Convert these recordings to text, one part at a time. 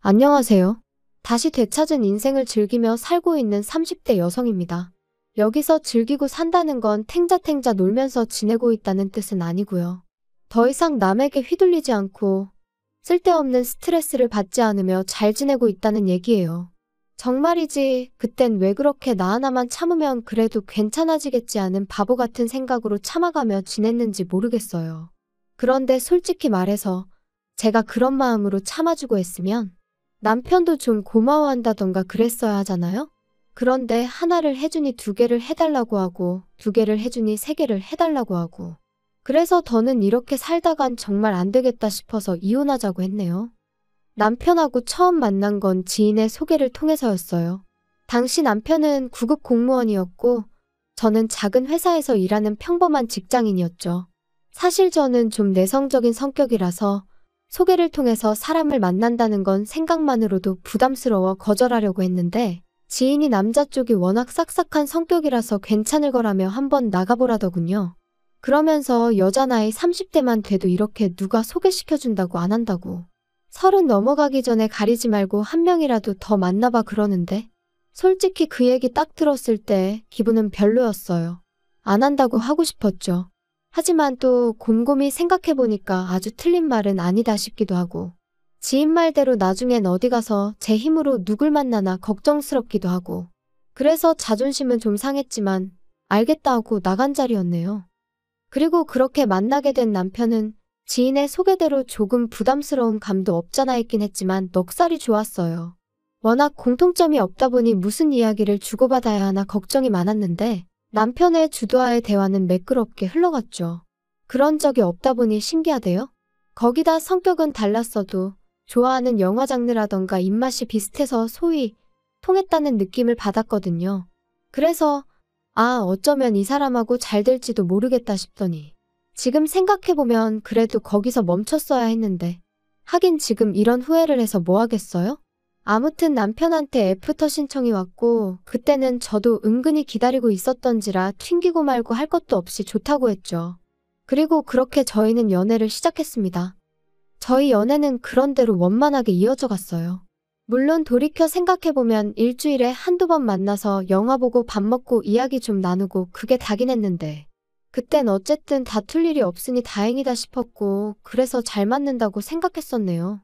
안녕하세요. 다시 되찾은 인생을 즐기며 살고 있는 30대 여성입니다. 여기서 즐기고 산다는 건 탱자탱자 놀면서 지내고 있다는 뜻은 아니고요. 더 이상 남에게 휘둘리지 않고 쓸데없는 스트레스를 받지 않으며 잘 지내고 있다는 얘기예요. 정말이지 그땐 왜 그렇게 나 하나만 참으면 그래도 괜찮아지겠지 하는 바보 같은 생각으로 참아가며 지냈는지 모르겠어요. 그런데 솔직히 말해서 제가 그런 마음으로 참아주고 했으면 남편도 좀 고마워한다던가 그랬어야 하잖아요? 그런데 하나를 해주니 두 개를 해달라고 하고 두 개를 해주니 세 개를 해달라고 하고 그래서 더는 이렇게 살다간 정말 안 되겠다 싶어서 이혼하자고 했네요. 남편하고 처음 만난 건 지인의 소개를 통해서였어요. 당시 남편은 구급 공무원이었고 저는 작은 회사에서 일하는 평범한 직장인이었죠. 사실 저는 좀 내성적인 성격이라서 소개를 통해서 사람을 만난다는 건 생각만으로도 부담스러워 거절하려고 했는데 지인이 남자 쪽이 워낙 싹싹한 성격이라서 괜찮을 거라며 한번 나가보라더군요. 그러면서 여자 나이 30대만 돼도 이렇게 누가 소개시켜준다고 안 한다고. 30 넘어가기 전에 가리지 말고 한 명이라도 더 만나봐 그러는데 솔직히 그 얘기 딱 들었을 때 기분은 별로였어요. 안 한다고 하고 싶었죠. 하지만 또 곰곰이 생각해보니까 아주 틀린 말은 아니다 싶기도 하고 지인 말대로 나중엔 어디 가서 제 힘으로 누굴 만나나 걱정스럽기도 하고 그래서 자존심은 좀 상했지만 알겠다 하고 나간 자리였네요. 그리고 그렇게 만나게 된 남편은 지인의 소개대로 조금 부담스러운 감도 없잖아 있긴 했지만 넉살이 좋았어요. 워낙 공통점이 없다 보니 무슨 이야기를 주고받아야 하나 걱정이 많았는데 남편의 주도하에 대화는 매끄럽게 흘러갔죠. 그런 적이 없다 보니 신기하대요. 거기다 성격은 달랐어도 좋아하는 영화 장르라던가 입맛이 비슷해서 소위 통했다는 느낌을 받았거든요. 그래서 어쩌면 이 사람하고 잘 될지도 모르겠다 싶더니 지금 생각해보면 그래도 거기서 멈췄어야 했는데 하긴 지금 이런 후회를 해서 뭐 하겠어요? 아무튼 남편한테 애프터 신청이 왔고 그때는 저도 은근히 기다리고 있었던지라 튕기고 말고 할 것도 없이 좋다고 했죠. 그리고 그렇게 저희는 연애를 시작했습니다. 저희 연애는 그런대로 원만하게 이어져 갔어요. 물론 돌이켜 생각해보면 일주일에 한두 번 만나서 영화 보고 밥 먹고 이야기 좀 나누고 그게 다긴 했는데 그땐 어쨌든 다툴 일이 없으니 다행이다 싶었고 그래서 잘 맞는다고 생각했었네요.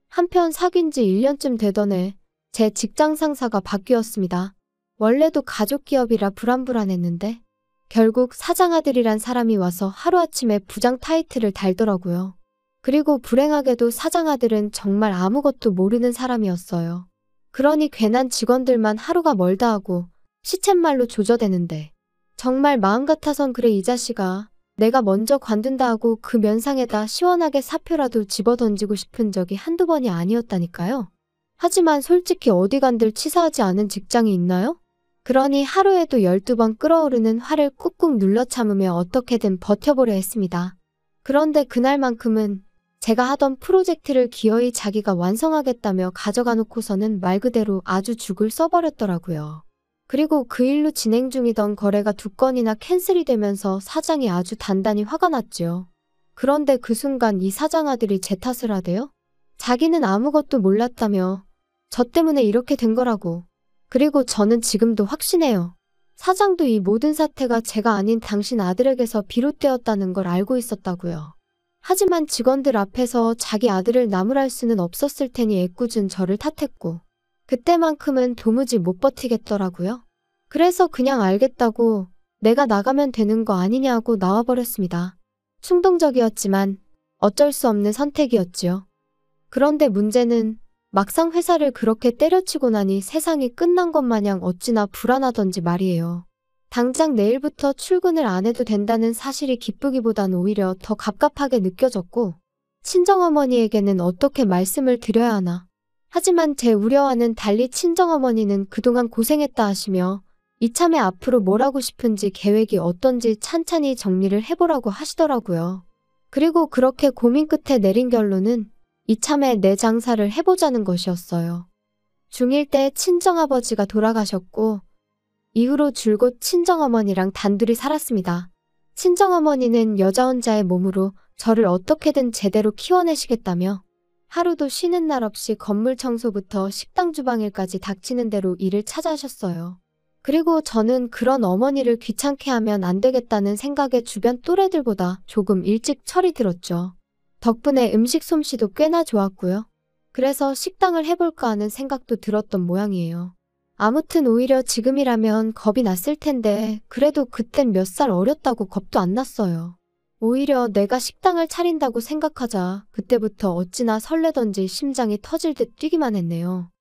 한편 사귄 지 1년쯤 되던 해 제 직장 상사가 바뀌었습니다. 원래도 가족 기업이라 불안불안했는데 결국 사장 아들이란 사람이 와서 하루아침에 부장 타이틀을 달더라고요. 그리고 불행하게도 사장 아들은 정말 아무것도 모르는 사람이었어요. 그러니 괜한 직원들만 하루가 멀다 하고 시쳇말로 조져대는데 정말 마음 같아선 그래 이 자식아 내가 먼저 관둔다 하고 그 면상에다 시원하게 사표라도 집어던지고 싶은 적이 한두 번이 아니었다니까요. 하지만 솔직히 어디 간들 치사하지 않은 직장이 있나요? 그러니 하루에도 12번 끓어오르는 화를 꾹꾹 눌러 참으며 어떻게든 버텨보려 했습니다. 그런데 그날만큼은 제가 하던 프로젝트를 기어이 자기가 완성하겠다며 가져가 놓고서는 말 그대로 아주 죽을 써버렸더라고요. 그리고 그 일로 진행 중이던 거래가 2건이나 캔슬이 되면서 사장이 아주 단단히 화가 났죠. 그런데 그 순간 이 사장 아들이 제 탓을 하대요? 자기는 아무것도 몰랐다며 저 때문에 이렇게 된 거라고. 그리고 저는 지금도 확신해요. 사장도 이 모든 사태가 제가 아닌 당신 아들에게서 비롯되었다는 걸 알고 있었다고요. 하지만 직원들 앞에서 자기 아들을 나무랄 수는 없었을 테니 애꿎은 저를 탓했고 그때만큼은 도무지 못 버티겠더라고요. 그래서 그냥 알겠다고 내가 나가면 되는 거 아니냐고 나와버렸습니다. 충동적이었지만 어쩔 수 없는 선택이었지요. 그런데 문제는 막상 회사를 그렇게 때려치고 나니 세상이 끝난 것 마냥 어찌나 불안하던지 말이에요. 당장 내일부터 출근을 안 해도 된다는 사실이 기쁘기보단 오히려 더 갑갑하게 느껴졌고 친정어머니에게는 어떻게 말씀을 드려야 하나. 하지만 제 우려와는 달리 친정어머니는 그동안 고생했다 하시며 이참에 앞으로 뭘 하고 싶은지 계획이 어떤지 찬찬히 정리를 해보라고 하시더라고요. 그리고 그렇게 고민 끝에 내린 결론은 이참에 내 장사를 해보자는 것이었어요. 중1 때 친정아버지가 돌아가셨고 이후로 줄곧 친정어머니랑 단둘이 살았습니다. 친정어머니는 여자 혼자의 몸으로 저를 어떻게든 제대로 키워내시겠다며 하루도 쉬는 날 없이 건물 청소부터 식당 주방일까지 닥치는 대로 일을 찾아하셨어요. 그리고 저는 그런 어머니를 귀찮게 하면 안 되겠다는 생각에 주변 또래들보다 조금 일찍 철이 들었죠. 덕분에 음식 솜씨도 꽤나 좋았고요. 그래서 식당을 해볼까 하는 생각도 들었던 모양이에요. 아무튼 오히려 지금이라면 겁이 났을 텐데 그래도 그땐 몇 살 어렸다고 겁도 안 났어요. 오히려 내가 식당을 차린다고 생각하자 그때부터 어찌나 설레던지 심장이 터질 듯 뛰기만 했네요.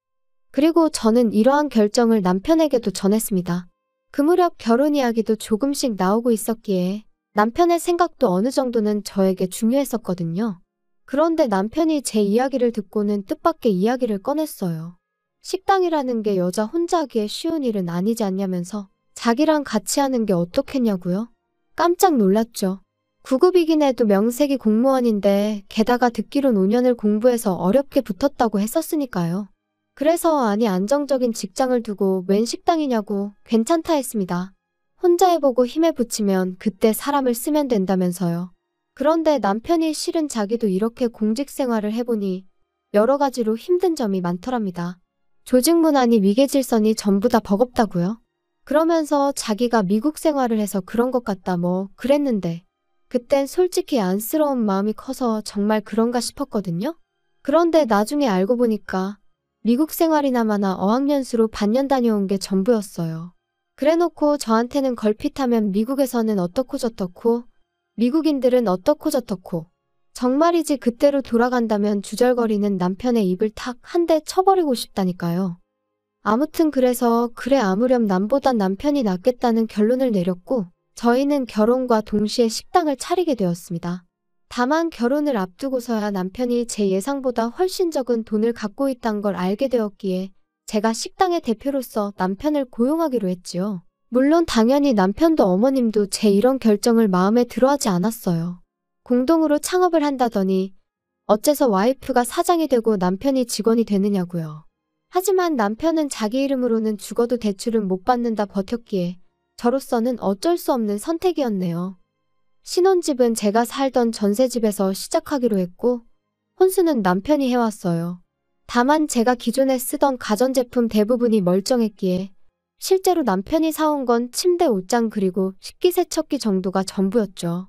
그리고 저는 이러한 결정을 남편에게도 전했습니다. 그 무렵 결혼 이야기도 조금씩 나오고 있었기에 남편의 생각도 어느 정도는 저에게 중요했었거든요. 그런데 남편이 제 이야기를 듣고는 뜻밖의 이야기를 꺼냈어요. 식당이라는 게 여자 혼자 하기에 쉬운 일은 아니지 않냐면서 자기랑 같이 하는 게 어떻겠냐고요? 깜짝 놀랐죠. 9급이긴 해도 명색이 공무원인데 게다가 듣기론 5년을 공부해서 어렵게 붙었다고 했었으니까요. 그래서 아니 안정적인 직장을 두고 웬 식당이냐고 괜찮다 했습니다. 혼자 해보고 힘에 부치면 그때 사람을 쓰면 된다면서요. 그런데 남편이 실은 자기도 이렇게 공직 생활을 해보니 여러 가지로 힘든 점이 많더랍니다. 조직 문화니 위계질서니 전부 다 버겁다고요. 그러면서 자기가 미국 생활을 해서 그런 것 같다 뭐 그랬는데 그땐 솔직히 안쓰러운 마음이 커서 정말 그런가 싶었거든요. 그런데 나중에 알고 보니까 미국 생활이나마나 어학연수로 반년 다녀온 게 전부였어요. 그래놓고 저한테는 걸핏하면 미국에서는 어떻고 저떻고 미국인들은 어떻고 저떻고 정말이지 그때로 돌아간다면 주절거리는 남편의 입을 탁 한 대 쳐버리고 싶다니까요. 아무튼 그래서 그래 아무렴 남보단 남편이 낫겠다는 결론을 내렸고 저희는 결혼과 동시에 식당을 차리게 되었습니다. 다만 결혼을 앞두고서야 남편이 제 예상보다 훨씬 적은 돈을 갖고 있다는 걸 알게 되었기에 제가 식당의 대표로서 남편을 고용하기로 했지요. 물론 당연히 남편도 어머님도 제 이런 결정을 마음에 들어하지 않았어요. 공동으로 창업을 한다더니 어째서 와이프가 사장이 되고 남편이 직원이 되느냐고요. 하지만 남편은 자기 이름으로는 죽어도 대출은 못 받는다 버텼기에 저로서는 어쩔 수 없는 선택이었네요. 신혼집은 제가 살던 전세집에서 시작하기로 했고 혼수는 남편이 해왔어요. 다만 제가 기존에 쓰던 가전제품 대부분이 멀쩡했기에 실제로 남편이 사온 건 침대 옷장 그리고 식기세척기 정도가 전부였죠.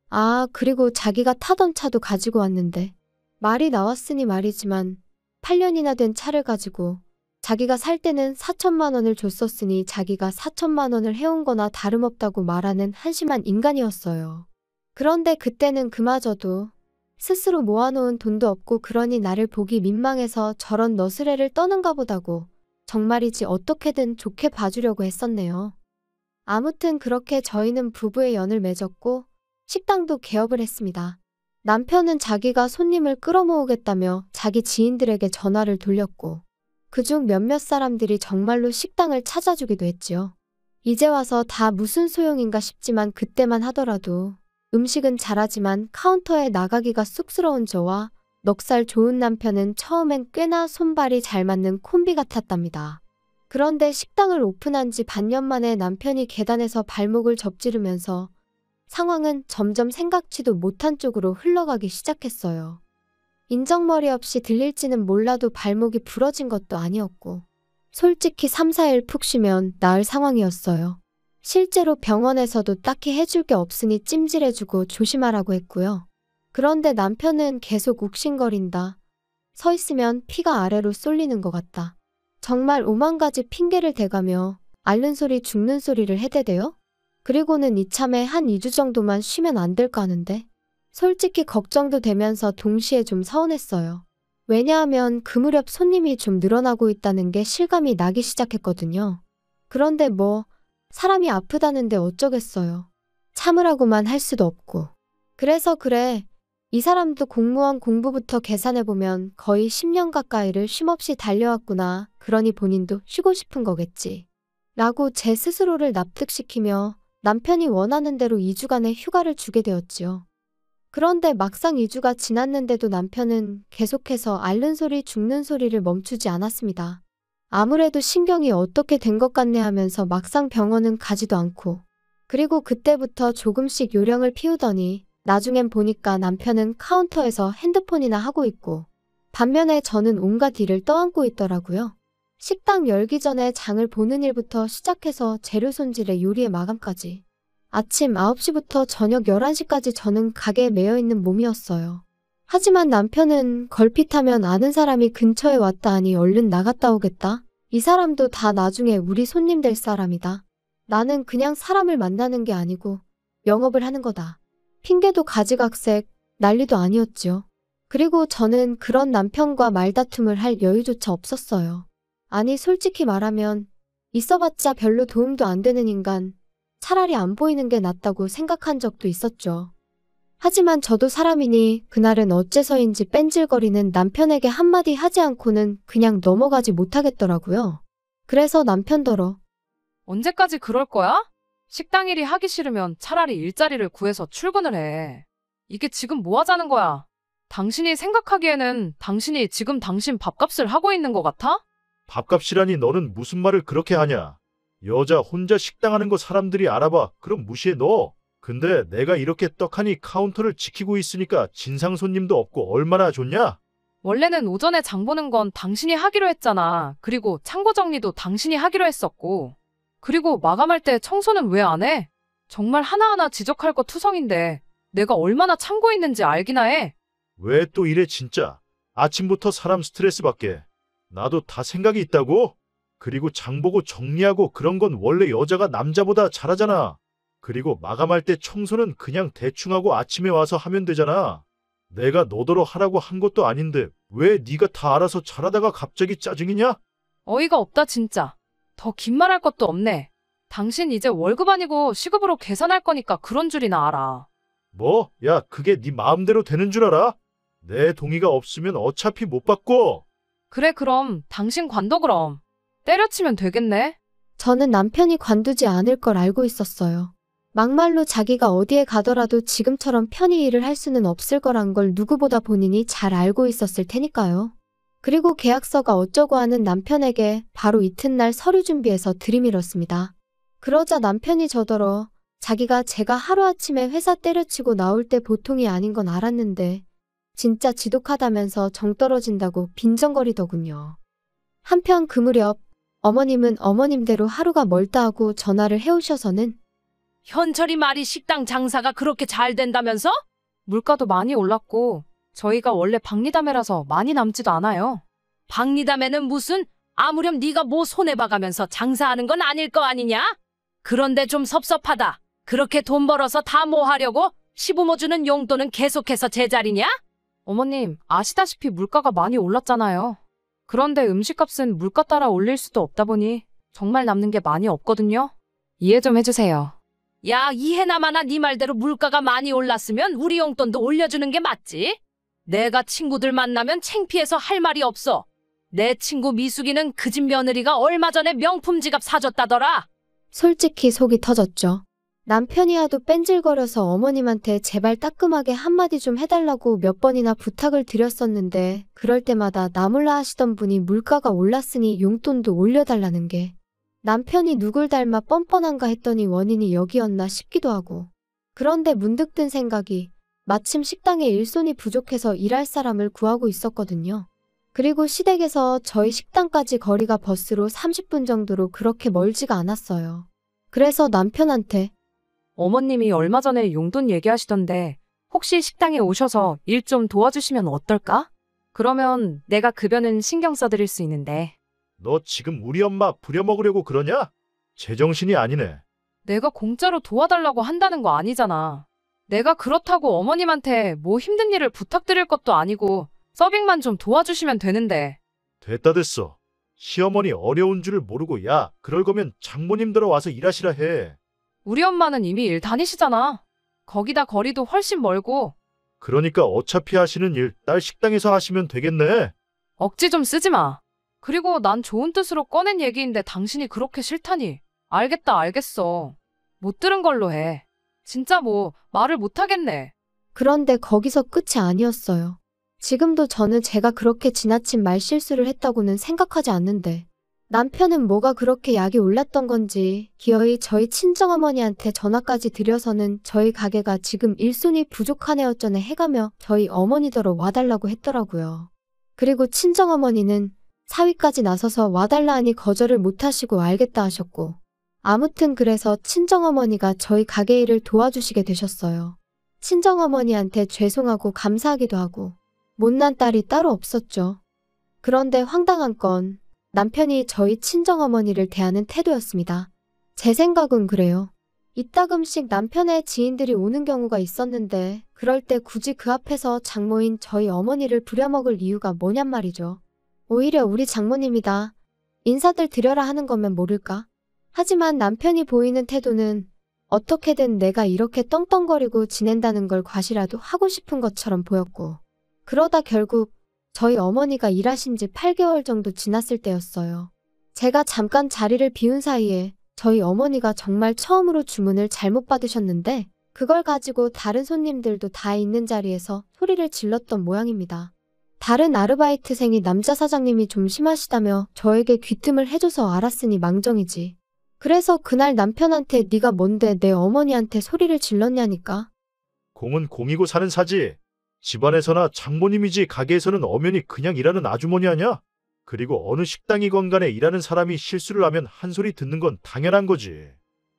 아, 그리고 자기가 타던 차도 가지고 왔는데 말이 나왔으니 말이지만 8년이나 된 차를 가지고 자기가 살 때는 4천만 원을 줬었으니 자기가 4천만 원을 해온 거나 다름없다고 말하는 한심한 인간이었어요. 그런데 그때는 그마저도 스스로 모아놓은 돈도 없고 그러니 나를 보기 민망해서 저런 너스레를 떠는가 보다고 정말이지 어떻게든 좋게 봐주려고 했었네요. 아무튼 그렇게 저희는 부부의 연을 맺었고 식당도 개업을 했습니다. 남편은 자기가 손님을 끌어모으겠다며 자기 지인들에게 전화를 돌렸고 그중 몇몇 사람들이 정말로 식당을 찾아주기도 했지요. 이제 와서 다 무슨 소용인가 싶지만 그때만 하더라도 음식은 잘하지만 카운터에 나가기가 쑥스러운 저와 넉살 좋은 남편은 처음엔 꽤나 손발이 잘 맞는 콤비 같았답니다. 그런데 식당을 오픈한 지 반년 만에 남편이 계단에서 발목을 접지르면서 상황은 점점 생각지도 못한 쪽으로 흘러가기 시작했어요. 인정머리 없이 들릴지는 몰라도 발목이 부러진 것도 아니었고 솔직히 3, 4일 푹 쉬면 나을 상황이었어요. 실제로 병원에서도 딱히 해줄 게 없으니 찜질해주고 조심하라고 했고요. 그런데 남편은 계속 욱신거린다. 서 있으면 피가 아래로 쏠리는 것 같다. 정말 오만 가지 핑계를 대가며 앓는 소리 죽는 소리를 해대대요. 그리고는 이참에 한 2주 정도만 쉬면 안 될까 하는데 솔직히 걱정도 되면서 동시에 좀 서운했어요. 왜냐하면 그 무렵 손님이 좀 늘어나고 있다는 게 실감이 나기 시작했거든요. 그런데 뭐 사람이 아프다는데 어쩌겠어요. 참으라고만 할 수도 없고. 그래서 그래. 이 사람도 공무원 공부부터 계산해보면 거의 10년 가까이를 쉼없이 달려왔구나. 그러니 본인도 쉬고 싶은 거겠지. 라고 제 스스로를 납득시키며 남편이 원하는 대로 2주간의 휴가를 주게 되었지요. 그런데 막상 2주가 지났는데도 남편은 계속해서 앓는 소리 죽는 소리를 멈추지 않았습니다. 아무래도 신경이 어떻게 된 것 같네 하면서 막상 병원은 가지도 않고 그리고 그때부터 조금씩 요령을 피우더니 나중엔 보니까 남편은 카운터에서 핸드폰이나 하고 있고 반면에 저는 온갖 일을 떠안고 있더라고요. 식당 열기 전에 장을 보는 일부터 시작해서 재료 손질에 요리의 마감까지. 아침 9시부터 저녁 11시까지 저는 가게에 매여 있는 몸이었어요. 하지만 남편은 걸핏하면 아는 사람이 근처에 왔다 하니 얼른 나갔다 오겠다. 이 사람도 다 나중에 우리 손님 될 사람이다. 나는 그냥 사람을 만나는 게 아니고 영업을 하는 거다. 핑계도 가지각색, 난리도 아니었지요. 그리고 저는 그런 남편과 말다툼을 할 여유조차 없었어요. 아니 솔직히 말하면 있어봤자 별로 도움도 안 되는 인간, 차라리 안 보이는 게 낫다고 생각한 적도 있었죠. 하지만 저도 사람이니 그날은 어째서인지 뺀질거리는 남편에게 한마디 하지 않고는 그냥 넘어가지 못하겠더라고요. 그래서 남편더러 언제까지 그럴 거야? 식당 일이 하기 싫으면 차라리 일자리를 구해서 출근을 해. 이게 지금 뭐 하자는 거야? 당신이 생각하기에는 당신이 지금 당신 밥값을 하고 있는 것 같아? 밥값이라니 너는 무슨 말을 그렇게 하냐? 여자 혼자 식당 하는 거 사람들이 알아봐. 그럼 무시해 너. 근데 내가 이렇게 떡하니 카운터를 지키고 있으니까 진상 손님도 없고 얼마나 좋냐? 원래는 오전에 장 보는 건 당신이 하기로 했잖아. 그리고 창고 정리도 당신이 하기로 했었고. 그리고 마감할 때 청소는 왜 안 해? 정말 하나하나 지적할 거 투성인데 내가 얼마나 참고 있는지 알기나 해. 왜 또 이래 진짜? 아침부터 사람 스트레스 받게. 나도 다 생각이 있다고? 그리고 장 보고 정리하고 그런 건 원래 여자가 남자보다 잘하잖아. 그리고 마감할 때 청소는 그냥 대충 하고 아침에 와서 하면 되잖아. 내가 너더러 하라고 한 것도 아닌데 왜 네가 다 알아서 잘하다가 갑자기 짜증이냐? 어이가 없다 진짜. 더 긴 말할 것도 없네. 당신 이제 월급 아니고 시급으로 계산할 거니까 그런 줄이나 알아. 뭐? 야, 그게 네 마음대로 되는 줄 알아? 내 동의가 없으면 어차피 못 바꿔. 그래 그럼 당신 관둬 그럼. 때려치면 되겠네. 저는 남편이 관두지 않을 걸 알고 있었어요. 막말로 자기가 어디에 가더라도 지금처럼 편히 일을 할 수는 없을 거란 걸 누구보다 본인이 잘 알고 있었을 테니까요. 그리고 계약서가 어쩌고 하는 남편에게 바로 이튿날 서류 준비해서 들이밀었습니다. 그러자 남편이 저더러 자기가 제가 하루아침에 회사 때려치고 나올 때 보통이 아닌 건 알았는데 진짜 지독하다면서 정 떨어진다고 빈정거리더군요. 한편 그 무렵 어머님은 어머님대로 하루가 멀다 하고 전화를 해오셔서는 현철이 말이 식당 장사가 그렇게 잘 된다면서? 물가도 많이 올랐고 저희가 원래 박리담회라서 많이 남지도 않아요. 박리담회는 무슨 아무렴 네가 뭐 손해봐가면서 장사하는 건 아닐 거 아니냐? 그런데 좀 섭섭하다. 그렇게 돈 벌어서 다 뭐 하려고? 시부모 주는 용돈은 계속해서 제자리냐? 어머님 아시다시피 물가가 많이 올랐잖아요. 그런데 음식값은 물가 따라 올릴 수도 없다 보니 정말 남는 게 많이 없거든요. 이해 좀 해주세요. 야 이해나마나 네 말대로 물가가 많이 올랐으면 우리 용돈도 올려주는 게 맞지? 내가 친구들 만나면 창피해서 할 말이 없어. 내 친구 미숙이는 그 집 며느리가 얼마 전에 명품 지갑 사줬다더라. 솔직히 속이 터졌죠. 남편이 하도 뺀질거려서 어머님한테 제발 따끔하게 한마디 좀 해달라고 몇 번이나 부탁을 드렸었는데 그럴 때마다 나몰라 하시던 분이 물가가 올랐으니 용돈도 올려달라는 게 남편이 누굴 닮아 뻔뻔한가 했더니 원인이 여기였나 싶기도 하고. 그런데 문득 든 생각이 마침 식당에 일손이 부족해서 일할 사람을 구하고 있었거든요. 그리고 시댁에서 저희 식당까지 거리가 버스로 30분 정도로 그렇게 멀지가 않았어요. 그래서 남편한테 어머님이 얼마 전에 용돈 얘기하시던데 혹시 식당에 오셔서 일 좀 도와주시면 어떨까? 그러면 내가 급여는 신경 써드릴 수 있는데. 너 지금 우리 엄마 부려먹으려고 그러냐? 제정신이 아니네. 내가 공짜로 도와달라고 한다는 거 아니잖아. 내가 그렇다고 어머님한테 뭐 힘든 일을 부탁드릴 것도 아니고 서빙만 좀 도와주시면 되는데. 됐다 됐어. 시어머니 어려운 줄을 모르고 야 그럴 거면 장모님 들어와서 일하시라 해. 우리 엄마는 이미 일 다니시잖아. 거기다 거리도 훨씬 멀고. 그러니까 어차피 하시는 일 딸 식당에서 하시면 되겠네. 억지 좀 쓰지 마. 그리고 난 좋은 뜻으로 꺼낸 얘기인데 당신이 그렇게 싫다니. 알겠다 알겠어. 못 들은 걸로 해. 진짜 뭐 말을 못 하겠네. 그런데 거기서 끝이 아니었어요. 지금도 저는 제가 그렇게 지나친 말실수를 했다고는 생각하지 않는데 남편은 뭐가 그렇게 약이 올랐던 건지 기어이 저희 친정어머니한테 전화까지 드려서는 저희 가게가 지금 일손이 부족하네 어쩌네 해가며 저희 어머니더러 와달라고 했더라고요. 그리고 친정어머니는 사위까지 나서서 와달라 하니 거절을 못하시고 알겠다 하셨고, 아무튼 그래서 친정어머니가 저희 가게 일을 도와주시게 되셨어요. 친정어머니한테 죄송하고 감사하기도 하고 못난 딸이 따로 없었죠. 그런데 황당한 건 남편이 저희 친정어머니를 대하는 태도였습니다. 제 생각은 그래요. 이따금씩 남편의 지인들이 오는 경우가 있었는데 그럴 때 굳이 그 앞에서 장모인 저희 어머니를 부려먹을 이유가 뭐냔 말이죠. 오히려 우리 장모님이다, 인사들 드려라 하는 거면 모를까? 하지만 남편이 보이는 태도는 어떻게든 내가 이렇게 떵떵거리고 지낸다는 걸 과시라도 하고 싶은 것처럼 보였고, 그러다 결국 저희 어머니가 일하신 지 8개월 정도 지났을 때였어요. 제가 잠깐 자리를 비운 사이에 저희 어머니가 정말 처음으로 주문을 잘못 받으셨는데 그걸 가지고 다른 손님들도 다 있는 자리에서 소리를 질렀던 모양입니다. 다른 아르바이트생이 남자 사장님이 좀 심하시다며 저에게 귀뜸을 해줘서 알았으니 망정이지. 그래서 그날 남편한테 네가 뭔데 내 어머니한테 소리를 질렀냐니까. 공은 공이고 사는 사지. 집안에서나 장모님이지 가게에서는 엄연히 그냥 일하는 아주머니 아냐? 그리고 어느 식당이건 간에 일하는 사람이 실수를 하면 한 소리 듣는 건 당연한 거지.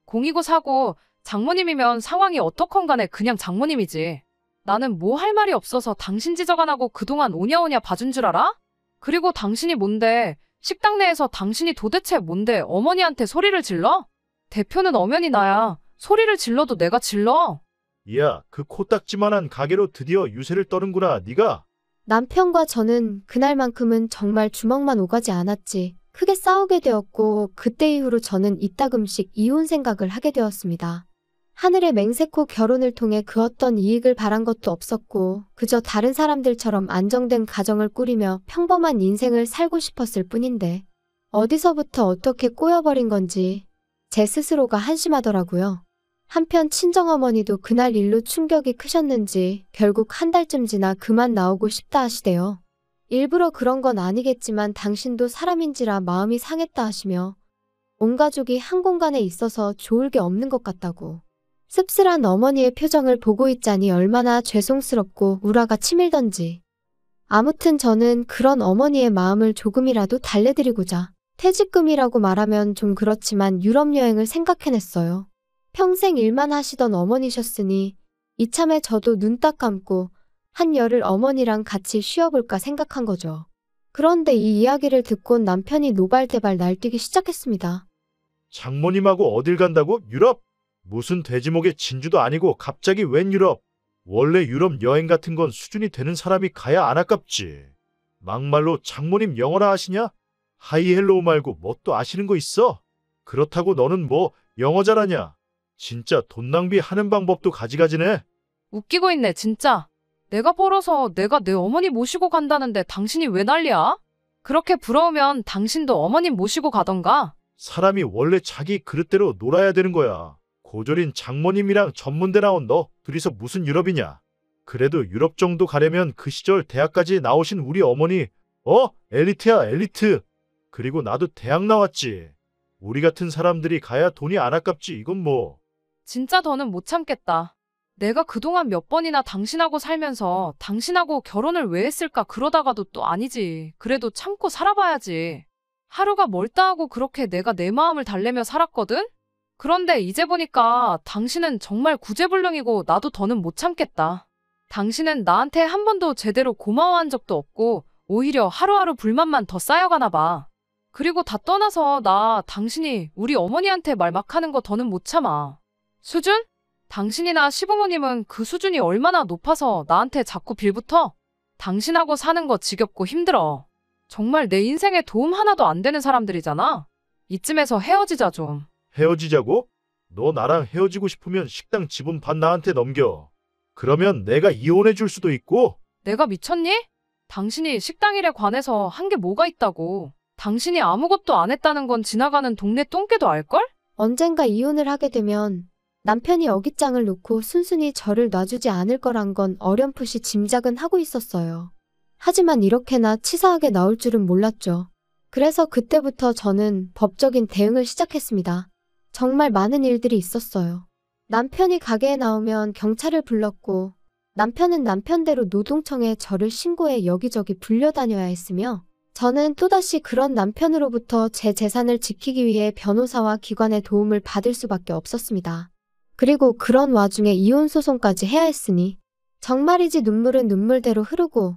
공이고 사고 장모님이면 상황이 어떻건 간에 그냥 장모님이지. 나는 뭐 할 말이 없어서 당신 지적 안 하고 그동안 오냐오냐 봐준 줄 알아? 그리고 당신이 뭔데, 식당 내에서 당신이 도대체 뭔데 어머니한테 소리를 질러? 대표는 엄연히 나야. 소리를 질러도 내가 질러. 이야, 그 코딱지만한 가게로 드디어 유세를 떠는구나, 네가. 남편과 저는 그날만큼은 정말 주먹만 오가지 않았지 크게 싸우게 되었고, 그때 이후로 저는 이따금씩 이혼 생각을 하게 되었습니다. 하늘의 맹세코 결혼을 통해 그 어떤 이익을 바란 것도 없었고 그저 다른 사람들처럼 안정된 가정을 꾸리며 평범한 인생을 살고 싶었을 뿐인데 어디서부터 어떻게 꼬여버린 건지 제 스스로가 한심하더라고요. 한편 친정어머니도 그날 일로 충격이 크셨는지 결국 한 달쯤 지나 그만 나오고 싶다 하시대요. 일부러 그런 건 아니겠지만 당신도 사람인지라 마음이 상했다 하시며 온 가족이 한 공간에 있어서 좋을 게 없는 것 같다고. 씁쓸한 어머니의 표정을 보고 있자니 얼마나 죄송스럽고 우라가 치밀던지. 아무튼 저는 그런 어머니의 마음을 조금이라도 달래드리고자 퇴직금이라고 말하면 좀 그렇지만 유럽 여행을 생각해냈어요. 평생 일만 하시던 어머니셨으니 이참에 저도 눈 딱 감고 한 열흘 어머니랑 같이 쉬어볼까 생각한 거죠. 그런데 이 이야기를 듣곤 남편이 노발대발 날뛰기 시작했습니다. 장모님하고 어딜 간다고? 유럽? 무슨 돼지목의 진주도 아니고 갑자기 웬 유럽? 원래 유럽 여행 같은 건 수준이 되는 사람이 가야 안 아깝지. 막말로 장모님 영어나 아시냐? 하이 헬로우 말고 뭐 또 아시는 거 있어? 그렇다고 너는 뭐 영어 잘하냐? 진짜 돈 낭비하는 방법도 가지가지네. 웃기고 있네 진짜. 내가 벌어서 내가 내 어머니 모시고 간다는데 당신이 왜 난리야? 그렇게 부러우면 당신도 어머님 모시고 가던가. 사람이 원래 자기 그릇대로 놀아야 되는 거야. 고졸인 장모님이랑 전문대 나온 너 둘이서 무슨 유럽이냐? 그래도 유럽 정도 가려면 그 시절 대학까지 나오신 우리 어머니, 엘리트야 엘리트. 그리고 나도 대학 나왔지. 우리 같은 사람들이 가야 돈이 안 아깝지. 이건 뭐. 진짜 더는 못 참겠다. 내가 그동안 몇 번이나 당신하고 살면서 당신하고 결혼을 왜 했을까 그러다가도 또 아니지. 그래도 참고 살아봐야지. 하루가 멀다 하고 그렇게 내가 내 마음을 달래며 살았거든? 그런데 이제 보니까 당신은 정말 구제불능이고 나도 더는 못 참겠다. 당신은 나한테 한 번도 제대로 고마워한 적도 없고 오히려 하루하루 불만만 더 쌓여가나 봐. 그리고 다 떠나서 나 당신이 우리 어머니한테 말 막 하는 거 더는 못 참아. 수준? 당신이나 시부모님은 그 수준이 얼마나 높아서 나한테 자꾸 빌붙어? 당신하고 사는 거 지겹고 힘들어. 정말 내 인생에 도움 하나도 안 되는 사람들이잖아. 이쯤에서 헤어지자 좀. 헤어지자고? 너 나랑 헤어지고 싶으면 식당 지분 반 나한테 넘겨. 그러면 내가 이혼해 줄 수도 있고. 내가 미쳤니? 당신이 식당 일에 관해서 한 게 뭐가 있다고. 당신이 아무것도 안 했다는 건 지나가는 동네 똥개도 알걸? 언젠가 이혼을 하게 되면 남편이 어깃장을 놓고 순순히 저를 놔주지 않을 거란 건 어렴풋이 짐작은 하고 있었어요. 하지만 이렇게나 치사하게 나올 줄은 몰랐죠. 그래서 그때부터 저는 법적인 대응을 시작했습니다. 정말 많은 일들이 있었어요. 남편이 가게에 나오면 경찰을 불렀고 남편은 남편대로 노동청에 저를 신고해 여기저기 불려다녀야 했으며 저는 또다시 그런 남편으로부터 제 재산을 지키기 위해 변호사와 기관의 도움을 받을 수밖에 없었습니다. 그리고 그런 와중에 이혼 소송까지 해야 했으니 정말이지 눈물은 눈물대로 흐르고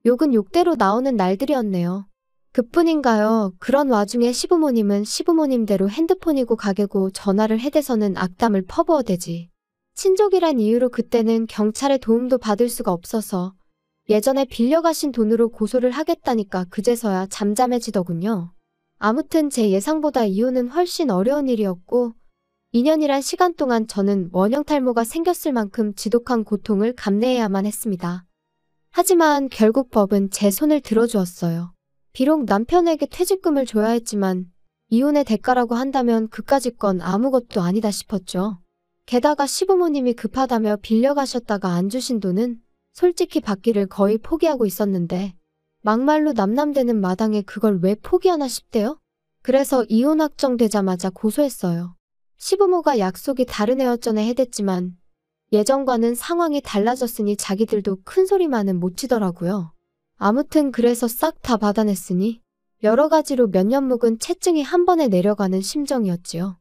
욕은 욕대로 나오는 날들이었네요. 그뿐인가요? 그런 와중에 시부모님은 시부모님대로 핸드폰이고 가게고 전화를 해대서는 악담을 퍼부어대지. 친족이란 이유로 그때는 경찰의 도움도 받을 수가 없어서 예전에 빌려가신 돈으로 고소를 하겠다니까 그제서야 잠잠해지더군요. 아무튼 제 예상보다 이혼은 훨씬 어려운 일이었고 2년이란 시간 동안 저는 원형 탈모가 생겼을 만큼 지독한 고통을 감내해야만 했습니다. 하지만 결국 법은 제 손을 들어주었어요. 비록 남편에게 퇴직금을 줘야 했지만 이혼의 대가라고 한다면 그까짓 건 아무것도 아니다 싶었죠. 게다가 시부모님이 급하다며 빌려가셨다가 안 주신 돈은 솔직히 받기를 거의 포기하고 있었는데 막말로 남남되는 마당에 그걸 왜 포기하나 싶대요? 그래서 이혼 확정되자마자 고소했어요. 시부모가 약속이 다른 애였전에 해댔지만 예전과는 상황이 달라졌으니 자기들도 큰 소리만은 못 치더라고요. 아무튼 그래서 싹 다 받아냈으니 여러 가지로 몇 년 묵은 채증이 한 번에 내려가는 심정이었지요.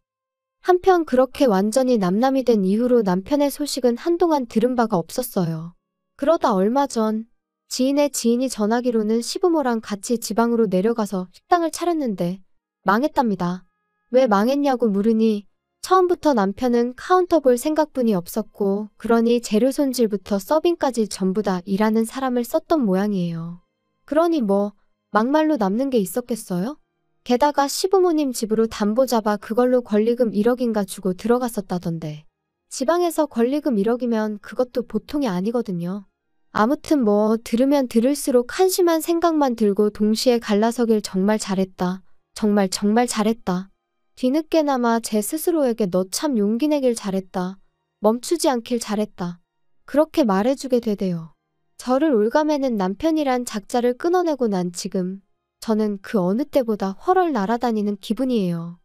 한편 그렇게 완전히 남남이 된 이후로 남편의 소식은 한동안 들은 바가 없었어요. 그러다 얼마 전 지인의 지인이 전하기로는 시부모랑 같이 지방으로 내려가서 식당을 차렸는데 망했답니다. 왜 망했냐고 물으니 처음부터 남편은 카운터 볼 생각뿐이 없었고 그러니 재료 손질부터 서빙까지 전부 다 일하는 사람을 썼던 모양이에요. 그러니 뭐 막말로 남는 게 있었겠어요? 게다가 시부모님 집으로 담보 잡아 그걸로 권리금 1억인가 주고 들어갔었다던데. 지방에서 권리금 1억이면 그것도 보통이 아니거든요. 아무튼 뭐 들으면 들을수록 한심한 생각만 들고 동시에 갈라서길 정말 잘했다. 정말 잘했다. 뒤늦게나마 제 스스로에게 너 참 용기 내길 잘했다. 멈추지 않길 잘했다. 그렇게 말해주게 되대요. 저를 올가매는 남편이란 작자를 끊어내고 난 지금 저는 그 어느 때보다 훨훨 날아다니는 기분이에요.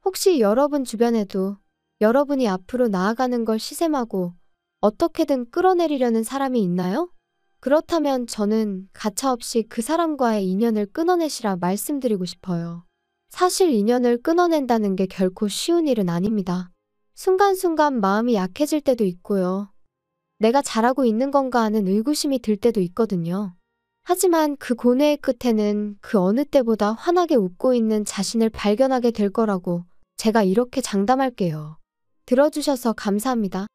혹시 여러분 주변에도 여러분이 앞으로 나아가는 걸 시샘하고 어떻게든 끌어내리려는 사람이 있나요? 그렇다면 저는 가차없이 그 사람과의 인연을 끊어내시라 말씀드리고 싶어요. 사실 인연을 끊어낸다는 게 결코 쉬운 일은 아닙니다. 순간순간 마음이 약해질 때도 있고요. 내가 잘하고 있는 건가 하는 의구심이 들 때도 있거든요. 하지만 그 고뇌의 끝에는 그 어느 때보다 환하게 웃고 있는 자신을 발견하게 될 거라고 제가 이렇게 장담할게요. 들어주셔서 감사합니다.